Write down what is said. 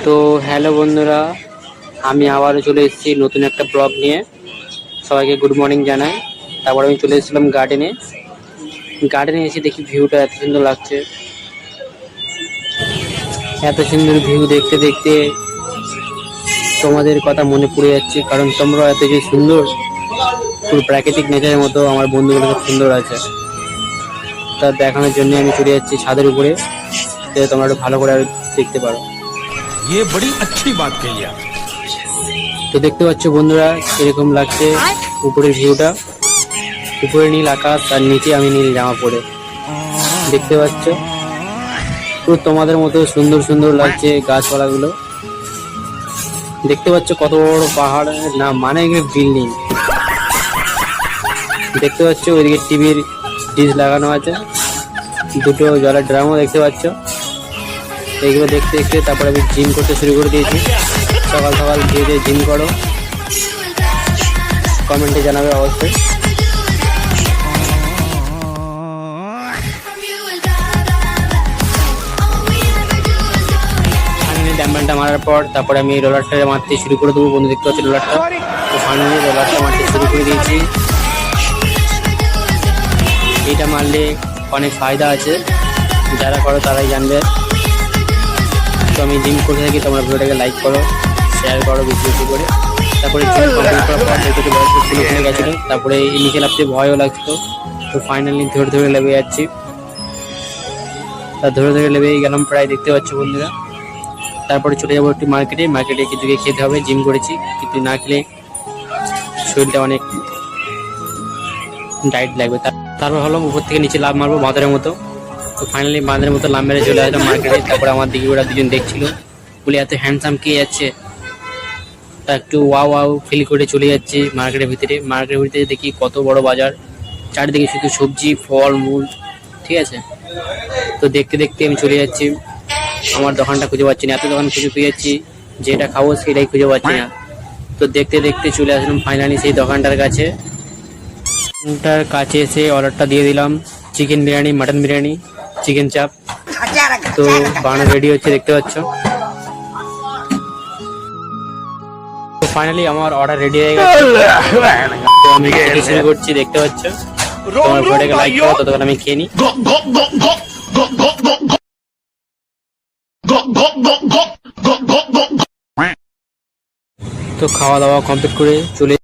তো হ্যালো বন্ধুরা, আমি আবারও চলে এসেছি নতুন একটা ব্লগ নিয়ে। সবাইকে গুড মর্নিং জানাই। তারপর আমি চলে এসেছিলাম গার্ডেনে এসে দেখি ভিউটা এত সুন্দর লাগছে। এত সুন্দর ভিউ দেখতে দেখতে তোমাদের কথা মনে পড়ে যাচ্ছে, কারণ তোমরা এত যে সুন্দর, পুরো প্রাকৃতিক নেচারের মতো আমার বন্ধুগুলো খুব সুন্দর আছে। তা দেখানোর জন্য আমি চলে যাচ্ছি ছাদের উপরে, যাতে তোমরা একটু ভালো করে দেখতে পারো। ये बड़ी अच्छी बात कही आप। তো দেখতে পাচ্ছ বন্ধুরা এরকম লাগছে উপরের ভিউটা। উপরে নীল আকাশ আর নিচে আমি নীল জামা পরে, দেখতে পাচ্ছ পুরো তোমাদের মতো সুন্দর সুন্দর লাগছে গাছপালাগুলো। দেখতে পাচ্ছ কত বড় পাহাড়, না মানে বিল্ডিং। দেখতে পাচ্ছ ওইদিকে টিভির ডিশ লাগানো আছে, দুটো জলের ড্রামও দেখতে পাচ্ছ। এইগুলো দেখতে দেখতে তারপরে আমি জিম করতে শুরু করে দিয়েছি। সকাল সকাল ধীরে জিম করো, কমেন্টে জানাবে অবশ্যই। ড্যাম্পেলটা মারার পর তারপরে আমি রোলারটা মারতে শুরু করে দেবো। বন্ধু দেখতে পাচ্ছি রোলারটা, তো ফাইনালি রোলারটা মারতে শুরু করে দিয়েছি। এটা মারলে অনেক ফায়দা আছে, যারা করো তারাই জানবে। তো আমি জিম করে থাকি, তোমরা ভিডিওটাকে লাইক করো, শেয়ার করো বেশি বেশি করে। তারপরে জিম কমপ্লিট করার পর দেখতে ফুলে ফুলে গেছিলো, তারপরে নিচে নামতে ভয়ও লাগছিলো। তো ফাইনালি ধরে ধরে লেবে যাচ্ছি, তা ধরে ধরে লেবেই গেলাম প্রায়, দেখতে পাচ্ছি বন্ধুরা। তারপরে চলে যাবো একটু মার্কেটে কিছু খেতে হবে। জিম করেছি, কিন্তু না খেলে শরীরটা অনেক ডায়েট লাগবে। তারপর হলো উপর থেকে নিচে লাভ মারবো বাঁদরের মতো। তো ফাইনালি বাঁদরের মতো লাভ মেরে চলে আসলাম মার্কেটে। তারপরে আমার দিকে ওরা দুজন দেখছিল, বলে এত হ্যান্ডসাম কে যাচ্ছে, তা একটু ওয়াও ফিল করে চলে যাচ্ছে মার্কেটের ভিতরে দেখি কত বড় বাজার, চারিদিকে শুধু সবজি ফল মূল, ঠিক আছে। তো দেখতে দেখতে আমি চলে যাচ্ছি, আমার দোকানটা খুঁজে পাচ্ছি না, এত দোকান খুঁজে পেয়ে যাচ্ছি, যেটা খাবো সেটাই খুঁজে পাচ্ছি না। তো দেখতে দেখতে চলে আসলাম ফাইনালি সেই দোকানটার কাছে এসে অর্ডারটা দিয়ে দিলাম, chicken biryani, mutton biryani, chicken চাপ। তো বানানো রেডি হচ্ছে, দেখতে পাচ্ছ। তো ফাইনালি আমার অর্ডার রেডি হয়ে গেছে, তো আমি খেতে শুরু করছি, দেখতে পাচ্ছ। তোমার ভিডিওটাকে লাইক করো, ততক্ষণ আমি খেয়ে নিই। তো খাওয়া দাওয়া কমপ্লিট করে চলে